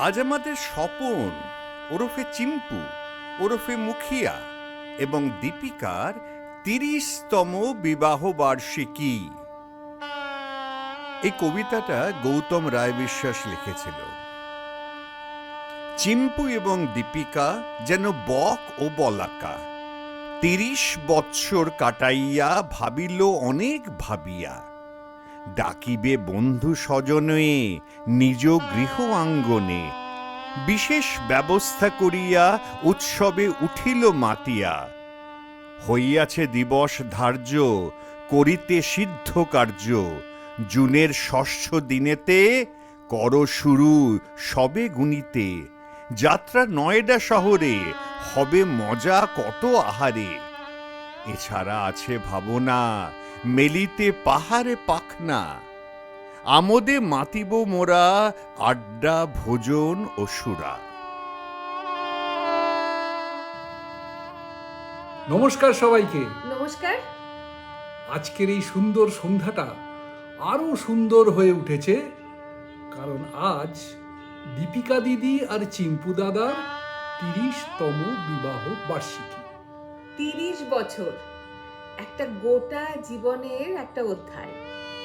আজ আমাদের স্বপন ওরফে চিম্পু ওরফে মুখিয়া এবং দীপিকার ৩০তম বিবাহ বার্ষিকী। এই কবিতাটা গৌতম রায় বিশ্বাস লিখেছিল। চিম্পু এবং দীপিকা যেন বক ও বলাকা, ৩০ বৎসর কাটাইয়া ভাবিল অনেক ভাবিয়া, ডাকিবে বন্ধু স্বজনে নিজ গৃহ আঙ্গনে, বিশেষ ব্যবস্থা করিয়া উৎসবে উঠিল মাতিয়া, হইয়াছে দিবস ধার্য করিতে সিদ্ধ কার্য, জুনের ষষ্ঠ দিনেতে কর শুরু সবে গুনিতে, যাত্রা নয়ডা শহরে হবে মজা কত আহারে, এছাড়া আছে ভাবনা মেলিতে পাহাড়ে পাখনা, আমোদে মাতিব মোরা আড্ডা ভোজন ও সুরা। নমস্কার সবাইকে। নমস্কার। আজকের এই সুন্দর সন্ধ্যাটা আরো সুন্দর হয়ে উঠেছে, কারণ আজ দীপিকা দিদি আর চিম্পু দাদার ৩০তম বিবাহ বার্ষিকী। ৩০ বছর, একটা গোটা জীবনের একটা অধ্যায়।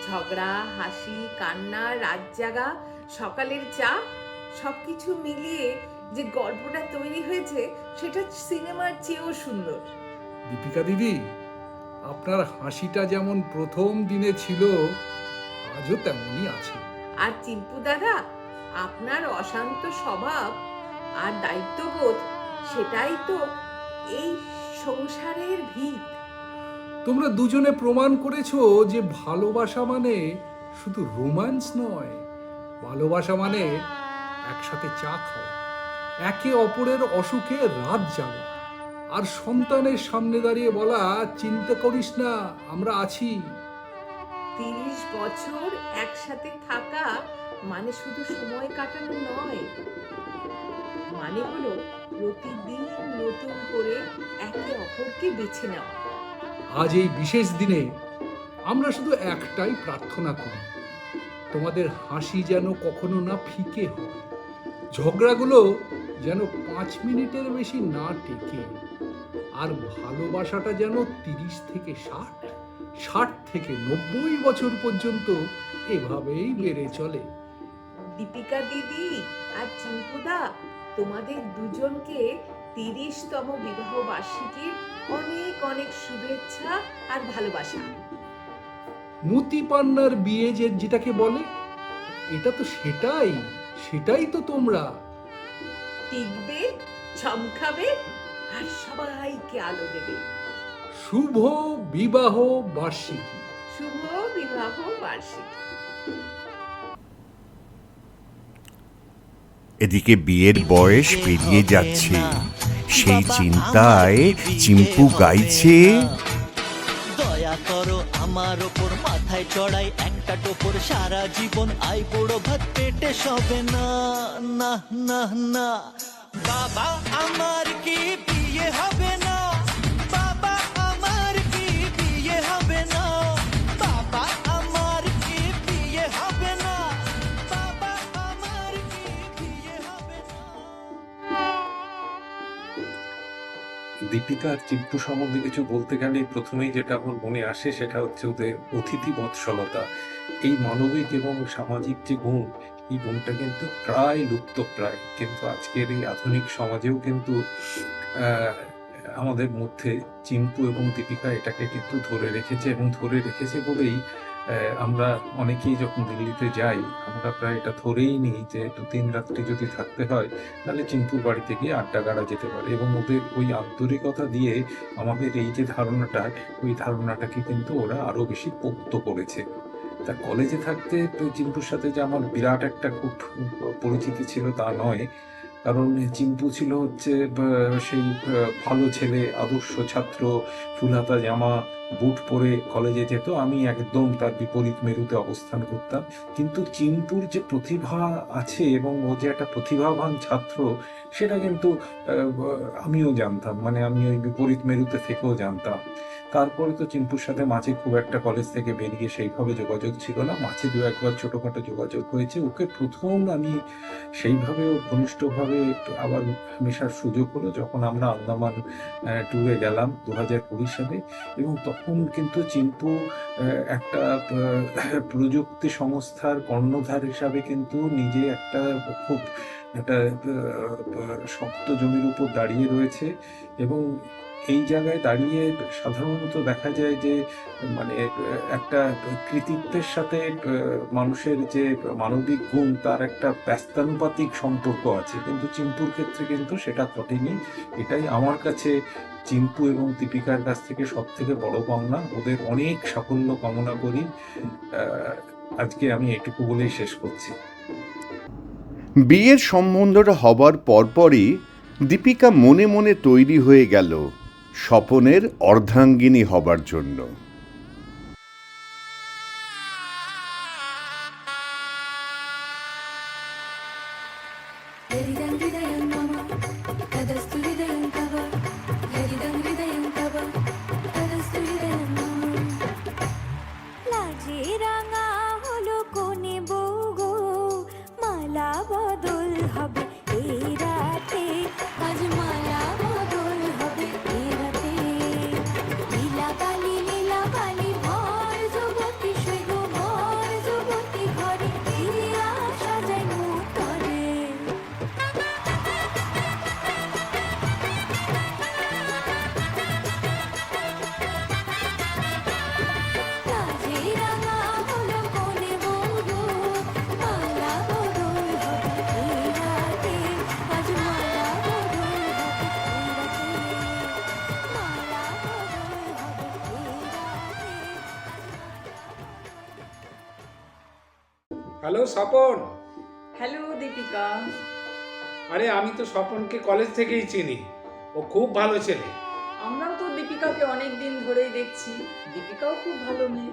ঝগড়া, হাসি, কান্না, রাত জাগা, সকালের চা, সবকিছু মিলিয়ে যে গল্পটা তৈরি হয়েছে সেটা সিনেমার চেয়েও সুন্দর। দীপিকা দিদি, আপনার হাসিটা যেমন প্রথম দিনে ছিল, আজও তেমনই আছে। আর চিম্পু দাদা, আপনার অশান্ত স্বভাব আর দায়িত্ববোধ, সেটাই তো এই সংসারের ভিত। তোমরা দুজনে প্রমাণ করেছো যে ভালোবাসা মানে শুধু রোম্যান্স নয়, ভালোবাসা মানে একসাথে চা খাওয়া, একে অপরের অসুখে রাত জাগা, আর সন্তানের সামনে দাঁড়িয়ে বলা, চিন্তা করিস না, আমরা আছি। ৩০ বছর একসাথে থাকা মানে শুধু সময় কাটানো নয়, মানে হলো প্রতিদিন নতুন করে একে অপরকে বেছে নেওয়া। আজ এই বিশেষ দিনে আমরা শুধু একটাই প্রার্থনা করি, তোমাদের হাসি যেন কখনো না ফিকে হয়, ঝগড়াগুলো যেন ৫ মিনিটের বেশি না টেকে, আর ভালোবাসাটা যেন ৩০ থেকে ৬০, ৬০ থেকে ৯০ বছর পর্যন্ত এভাবেই বেড়ে চলে। দীপিকা দিদি আর চিম্পুদা, তোমাদের দুজনকে ৩০তম বিবাহ বার্ষিকীর অনেক অনেক শুভেচ্ছা আর ভালোবাসা। মতি পান্নার বিয়ে যেটাকে বলে, এটা তো সেটাই তো তোমরা। টিকবে, চমকাবে আর সবাইকে আলো দেবে। শুভ বিবাহ বার্ষিকী। শুভ বিবাহ বার্ষিকী। এদিকে বিয়ের বয়স পেরিয়ে যাচ্ছে, সেই চিন্তায় চিম্পু গাইছে, দয়া করো আমার ওপর, মাথায় চড়াই একটা টোপর, সারা জীবন আই বড় ভাত পেটে সবে না, না না না। বাবা আমার কি বিয়ে হবে না, বাবা আমার কি বিয়ে হবে না, বাবা আমার কি বিয়ে হবে না, বাবা আমার কি বিয়ে হবে না। দীপিকা আর চিম্পু সম্বন্ধে কিছু বলতে গেলে প্রথমেই যেটা আমার মনে আসে সেটা হচ্ছে ওদের অতিথি বৎসলতা। এই মানবিক এবং সামাজিক যে গুণ, এই গুণটা কিন্তু প্রায় লুপ্তপ্রায়, কিন্তু আজকের এই আধুনিক সমাজেও কিন্তু আমাদের মধ্যে চিম্পু এবং দীপিকা এটাকে কিন্তু ধরে রেখেছে, এবং ধরে রেখেছে বলেই আমরা অনেকেই যখন দিল্লিতে যাই, আমরা প্রায় এটা ধরেই নিই যে ২-৩ রাত্রি যদি থাকতে হয় তাহলে চিম্পুর বাড়িতে গিয়ে আড্ডা গাড়া যেতে পারে, এবং ওদের ওই আন্তরিকতা দিয়ে আমাদের এই যে ধারণাটা, ওই ধারণাটাকে কিন্তু ওরা আরো বেশি পোক্ত করেছে। তা কলেজে থাকতে চিম্পুর সাথে যে আমার বিরাট একটা খুব পরিচিতি ছিল তা নয়, কারণ চিম্পু ছিল হচ্ছে সেই ভালো ছেলে, আদর্শ ছাত্র, ফুলহাতা জামা, বুট পরে কলেজে যেত, আমি একদম তার বিপরীত মেরুতে অবস্থান করতাম। কিন্তু চিম্পুর যে প্রতিভা আছে এবং ও যে একটা প্রতিভাবান ছাত্র, সেটা কিন্তু আমিও জানতাম, মানে আমি ওই বিপরীত মেরুতে থেকেও জানতাম। তারপরে তো চিম্পুর সাথে মাঝে খুব একটা কলেজ থেকে বেরিয়ে সেইভাবে যোগাযোগ ছিল না, মাঝে দু একবার ছোটোখাটো যোগাযোগ হয়েছে। ওকে প্রথম আমি সেইভাবে ঘনিষ্ঠভাবে আবার মেশার সুযোগ হলো যখন আমরা আন্দামান ট্যুরে গেলাম 2020 সালে। এবং তখন কিন্তু চিম্পু একটা প্রযুক্তি সংস্থার কর্ণধার হিসাবে কিন্তু নিজে একটা খুব একটা শক্ত জমির উপর দাঁড়িয়ে রয়েছে। এবং এই জায়গায় দাঁড়িয়ে সাধারণত দেখা যায় যে মানে একটা কৃতিত্বের সাথে মানুষের যে মানবিক গুণ তার একটা ব্যস্তানুপাতিক সম্পর্ক আছে, কিন্তু চিম্পুর ক্ষেত্রে কিন্তু সেটা ঘটেনি। এটাই আমার কাছে চিম্পু এবং দীপিকার কাছ থেকে সব থেকে বড় পাওনা। ওদের অনেক সাফল্য কামনা করি। আজকে আমি এটুকু বলেই শেষ করছি। বিয়ের সম্বন্ধটা হবার পরপরই দীপিকা মনে মনে তৈরি হয়ে গেল স্বপনের অর্ধাঙ্গিনী হবার জন্য। লাজে রাঙা হলো কোনে বউ গো, মালা বদল হবে এই রাতে, আজ মালা বদল হবে এই রাতে। লীলা কালী ভর যুবতী সৈগ ভর যুবতী ঘরে, ফিরিয়া সাজাই মুতরে। লাজে রাঙা হলো কোনে বউ গো, মালা বদল হবে এই রাতে, আজ মালা বদল হবে এই রাতে, মালা বদল হবে এই রাতে। হ্যালো স্বপন। হ্যালো দীপিকা। আরে আমি তো স্বপনকে কলেজ থেকেই চিনি, ও খুব ভালো ছেলে। আমরাও তো দীপিকাকে অনেক দিন ধরেই দেখছি, দীপিকাও খুব ভালো মেয়ে,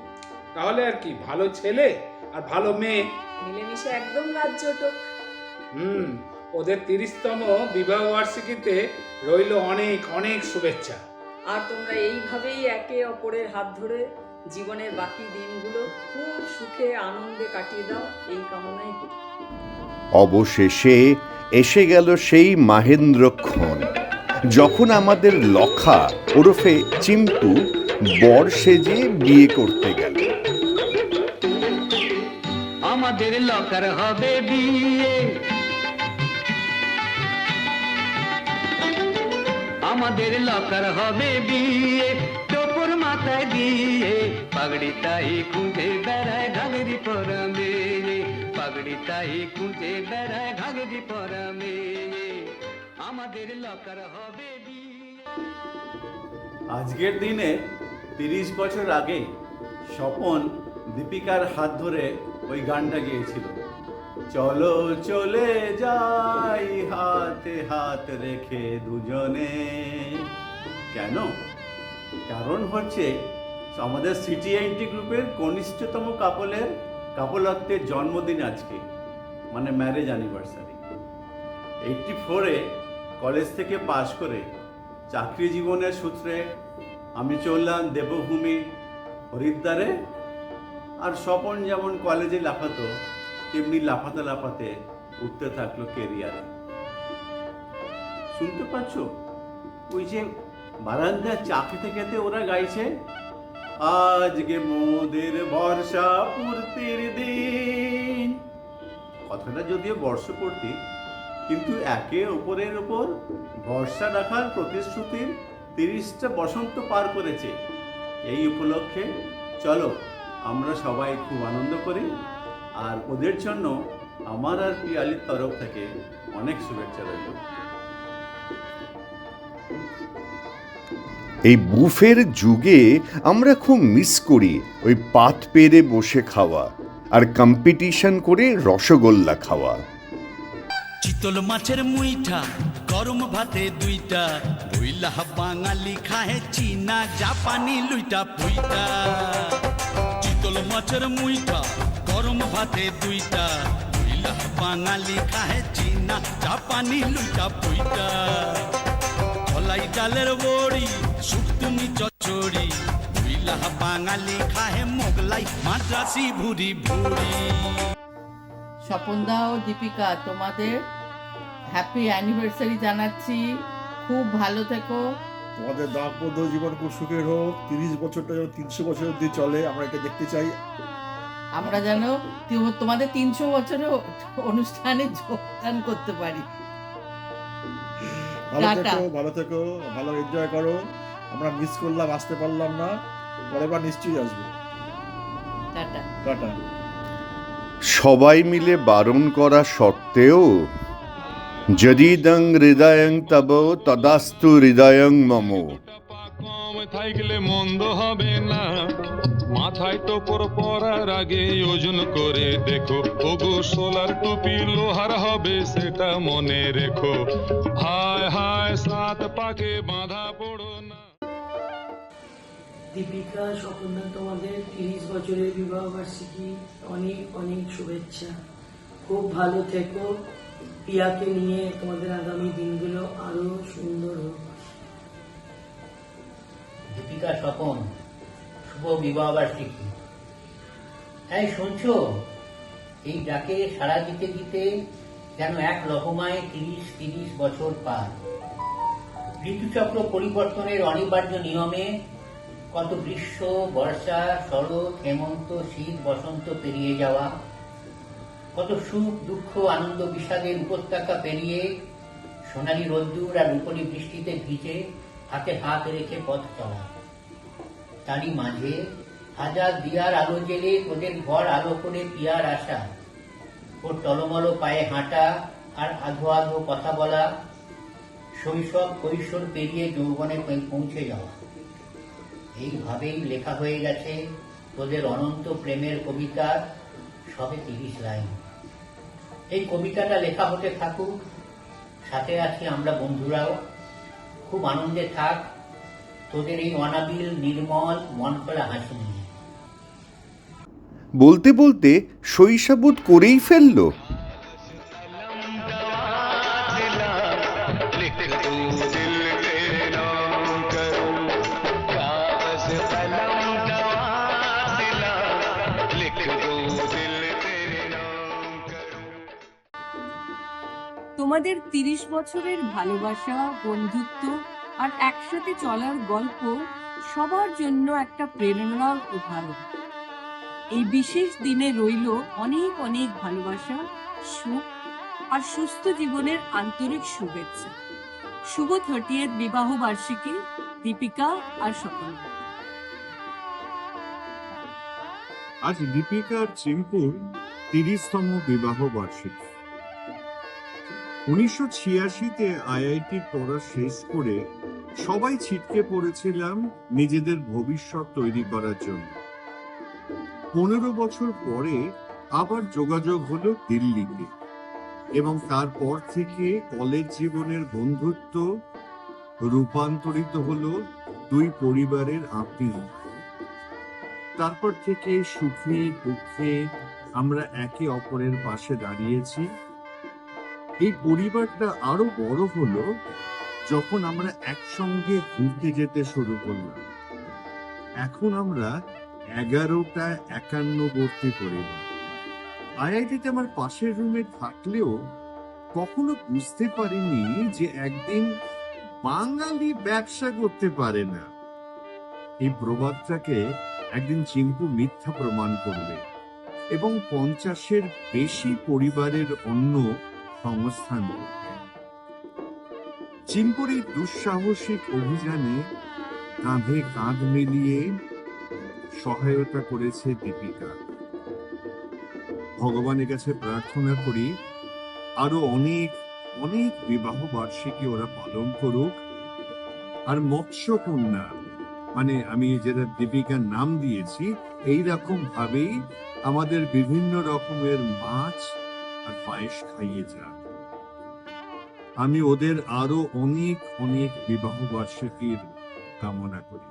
তাহলে আর কি, ভালো ছেলে আর ভালো মেয়ে। মিলেমিশে একদম রাজ্যটক। ওদের 30তম বিবাহ বার্ষিকীতে রইল অনেক অনেক শুভেচ্ছা। আর তোমরা এইভাবেই একে অপরের হাত ধরে জীবনের বাকি দিনগুলো খুব সুখে আনন্দে কাটিয়ে দাও, এই কামনাই করি। অবশেষে এসে গেল সেই মাহেন্দ্রক্ষণ যখন আমাদের লখা ওরফে চিম্পু বর সেজে বিয়ে করতে গেল। আমাদের লকার হবে বিয়ে, আমাদের লকার হবে বিয়ে, টোপর মাথায় দিয়ে পাগড়ি তাই খুঁজে বেড়ায় ঘাগরি পরা মেয়ে, পাগড়ি তাই খুঁজে বেড়ায় ঘাগরি পরা মেয়ে, আমাদের লকার হবে বিয়ে। আজকের দিনে 30 বছর আগে স্বপন দীপিকার হাত ধরে ওই গানটা গেয়েছিল, চলো চলে যাই হাতে হাত রেখে দুজনে। কেন? কারণ হচ্ছে আমাদের সিটি আইটি গ্রুপের কনিষ্ঠতম কাপলত্বের জন্মদিন আজকে, মানে ম্যারেজ অ্যানিভার্সারি। 84-এ কলেজ থেকে পাশ করে চাকরি জীবনের সূত্রে আমি চললাম দেবভূমি হরিদ্বারে। আর স্বপন যেমন কলেজে লাফাতো, তেমনি লাফাতে লাফাতে উঠতে থাকলো কেরিয়ারে। শুনতে পাচ্ছ ওই যে বারান্দায় চা খেতে খেতে ওরা গাইছে, আজকে মোদের বর্ষা পূর্তির দিন। কথাটা যদিও বর্ষপূর্তি, কিন্তু একে অপরের ওপর ভরসা রাখার প্রতিশ্রুতির 30টা বসন্ত পার করেছে। এই উপলক্ষে চলো আমরা সবাই খুব আনন্দ করি, আর ওদের জন্য আমার আর পিয়ালির তরফ থেকে অনেক শুভেচ্ছা রইল। এই বুফের যুগে আমরা খুব মিস করি ওই পাত পেরে বসে খাওয়া আর কম্পিটিশন করে রসগোল্লা খাওয়া। চিতল মাছের মুইঠা গরম ভাতে দুইটা, বইলা বাঙালি খাহে চীনা জাপানি লুইটা পুইটা। চিতল মাছের মুইঠা গরম ভাতে দুইটা, বইলা বাঙালি খাহে চীনা জাপানি লুইটা পুইটা। কলাই ডালের বড়ি শুক্তুনি চড়ি বিলাহ বাঙালি খাহে মোগলাই মাদ্রাসি ভুরি ভুরি। স্বপনদা ও দীপিকা, তোমাদের হ্যাপি অ্যানিভার্সারি জানাচ্ছি। খুব ভালো থেকো। তোমাদের দাম্পত্য জীবন খুব সুখের হোক, 30 বছরটা যেন 300 বছর অব্দি চলে, আমরা এটা দেখতে চাই। আমরা যেন তোমাদের 300 বছরে অনুষ্ঠানে যোগদান করতে পারি। ভালো টাটা। থেকো, ভালো থেকো, ভালো এনজয় করো। আমরা মিস করলাম, আসতে পারলাম না, পরের বার নিশ্চয়ই আসবো। টাটা। টাটা। সবাই মিলে বারণ করা সত্ত্বেও যদিদং হৃদয়ং তব তদাস্তু হৃদয়ং মম। কম থাকলে মন্দ হবে না, মাথায় টোপর পরার আগে ওজন করে দেখো, ওগো সোলার টুপি লোহার হবে সেটা মনে রেখো। হায় হায় সাত পাকে বাঁধা পড়ো না। দীপিকা, স্বপনদা, তোমাদের 30 বছরের বিবাহ বার্ষিকী অনেক অনেক শুভেচ্ছা। খুব ভালো থেকো। পিয়াকে নিয়ে তোমাদের আগামী দিনগুলো আরো সুন্দর হোক। দীপিকা, স্বপন, শুভ বিবাহ বার্ষিকী। হ্যাঁ, শুনছো? এই ডাকে সাড়া দিতে দিতে যেন এক লহমায় 30 বছর পার। ঋতুচক্র পরিবর্তনের অনিবার্য নিয়মে কত গ্রীষ্ম, বর্ষা, শরৎ, হেমন্ত, শীত, বসন্ত পেরিয়ে যাওয়া, কত সুখ, দুঃখ, আনন্দ, বিষাদের উপত্যকা পেরিয়ে সোনালী রোদ্দুর আর রূপলী বৃষ্টিতে ভিজে হাতে হাত রেখে পথ চলা। তারই মাঝে হাজার দিয়ার আলো জেলে তোদের ঘর আলো করে পিয়ার আসা, ওর টলমলো পায়ে হাঁটা আর আধো আধো কথা বলা, শৈশব কৈশোর পেরিয়ে যৌবনে পৌঁছে যাওয়া। এইভাবেই লেখা হয়ে গেছে তোদের অনন্ত প্রেমের কবিতার সবে 30 লাইন। এই কবিতাটা লেখা হতে থাকুক, সাথে আছি আমরা বন্ধুরাও। খুব আনন্দে থাক তোদের এই অনাবিল নির্মল মন খোলা হাসি নিয়ে। বলতে বলতে শৈশবোধ করেই ফেললো। তোমাদের 30 বছরের ভালোবাসা, বন্ধুত্ব আর একসাথে চলার গল্প সবার জন্য একটা প্রেরণার উদাহরণ। এই বিশেষ দিনে রইল অনেক অনেক ভালোবাসা, সুখ আর সুস্থ জীবনের আন্তরিক শুভেচ্ছা। শুভ 30th বিবাহ বার্ষিকী দীপিকা আর স্বপন। আজ দীপিকা আর চিম্পুর 30তম বিবাহ বার্ষিকী। 1986-তে আইআইটি পড়া শেষ করে সবাই ছিটকে পড়েছিলাম নিজেদের ভবিষ্যৎ তৈরি করার জন্য। 15 বছর পরে আবার যোগাযোগ হলো দিল্লিতে, এবং তারপর থেকে কলেজ জীবনের বন্ধুত্ব রূপান্তরিত হলো দুই পরিবারের আত্মীয়তা। তারপর থেকে সুখে দুঃখে আমরা একে অপরের পাশে দাঁড়িয়েছি। এই পরিবারটা আরো বড় হলো যখন আমরা একসঙ্গে ঘুরতে যেতে শুরু করলাম। এখন আমরা 11টা একান্নবর্তী পরিবার। আইআইটিতে আমার পাশের রুমে থাকলেও কখনো বুঝতে পারিনি যে একদিন বাঙালি ব্যবসা করতে পারে না। এই প্রবাদটাকে একদিন চিম্পু মিথ্যা প্রমাণ করবে এবং 50-এর বেশি পরিবারের অন্য সংস্থান করবে। চিম্পুর এই দুঃসাহসিক অভিযানে কাঁধে কাঁধ মিলিয়ে সহায়তা করেছে দীপিকা। ভগবানের কাছে প্রার্থনা করি আরো অনেক অনেক বিবাহ বার্ষিকী ওরা পালন করুক। আর মৎস্যকন্যা, মানে আমি যেটা দীপিকার নাম দিয়েছি, এইরকম ভাবেই আমাদের বিভিন্ন রকমের মাছ আর পায়েস খাইয়ে যাক। আমি ওদের আরো অনেক অনেক বিবাহ বার্ষিকীর কামনা করি।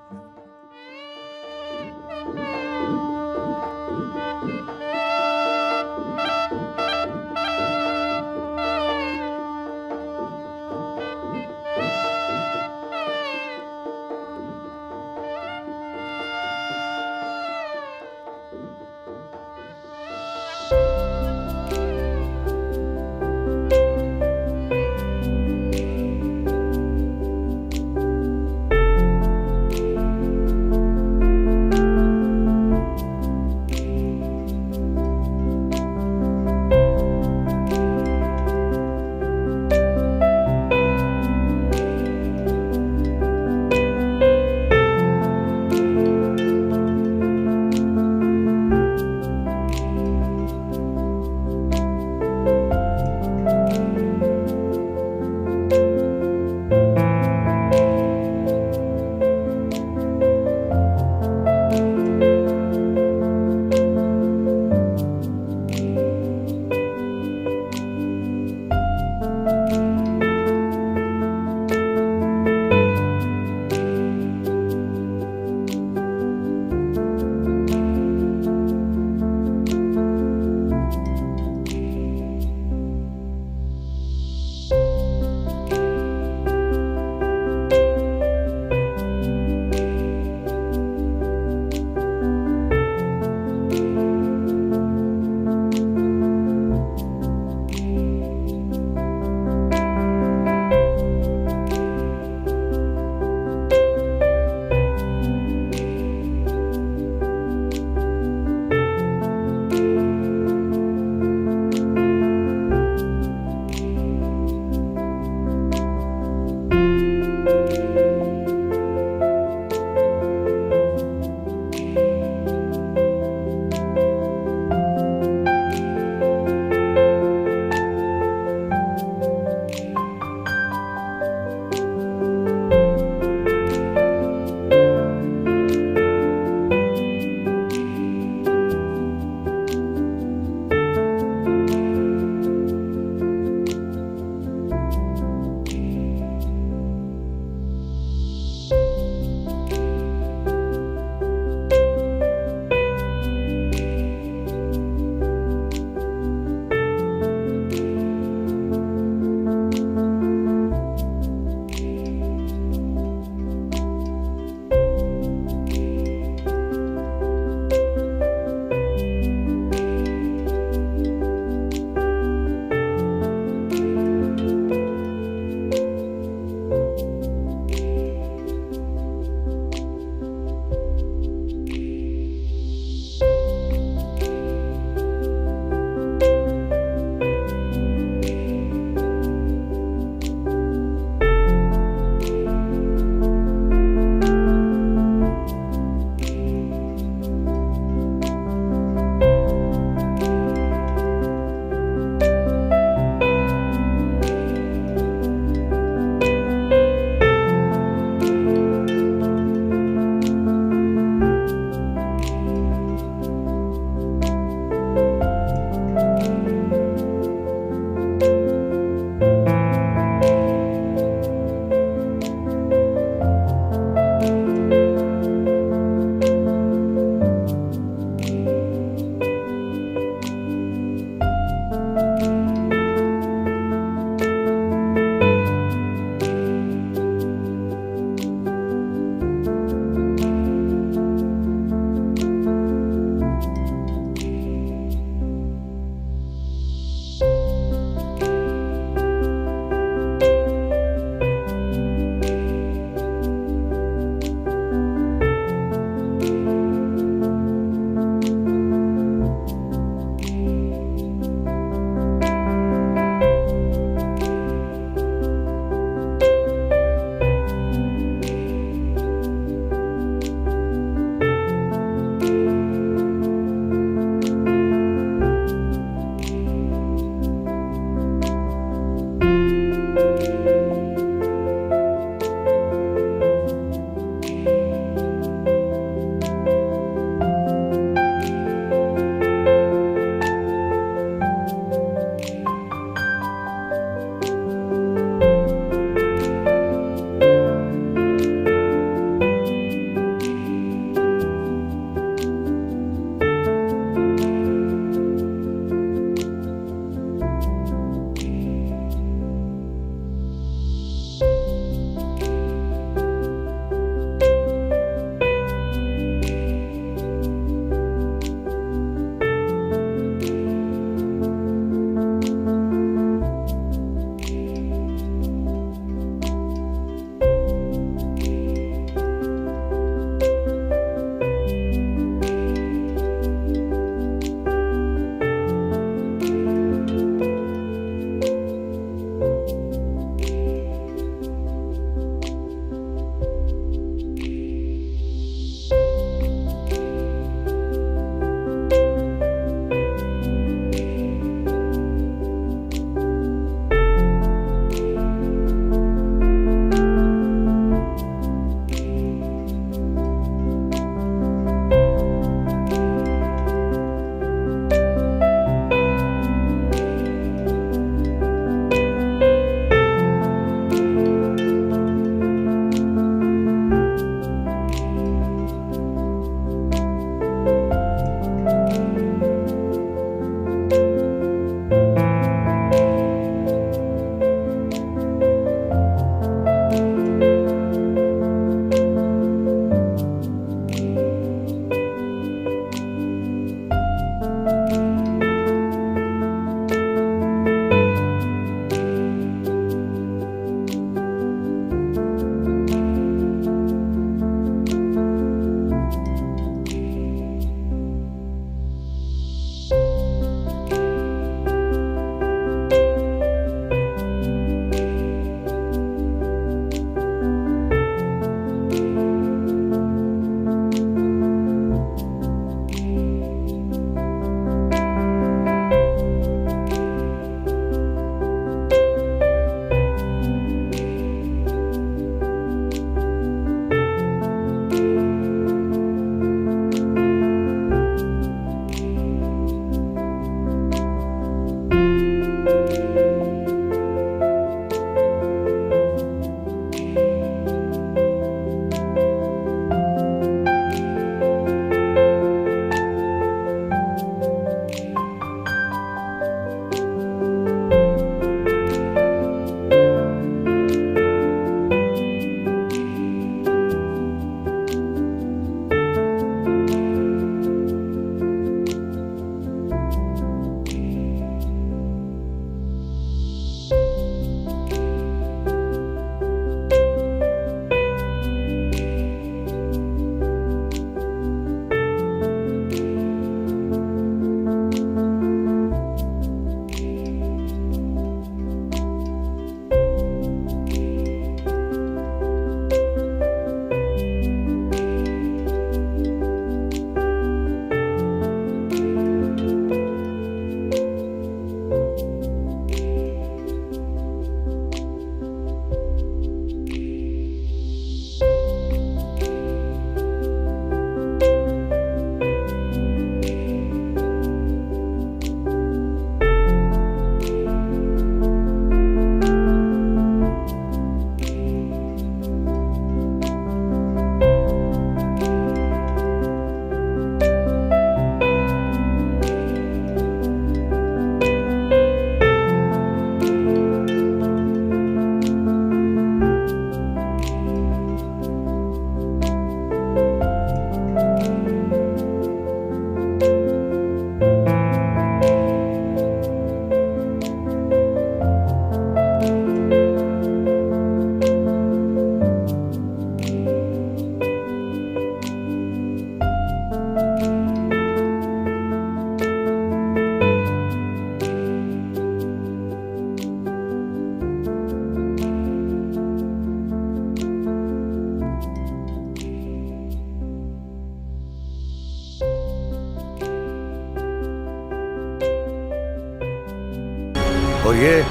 और ये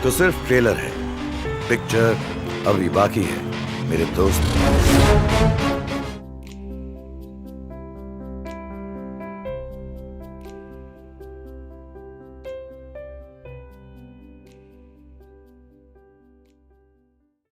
तो सिर्फ ट्रेलर है, पिक्चर अभी बाकी है मेरे दोस्त।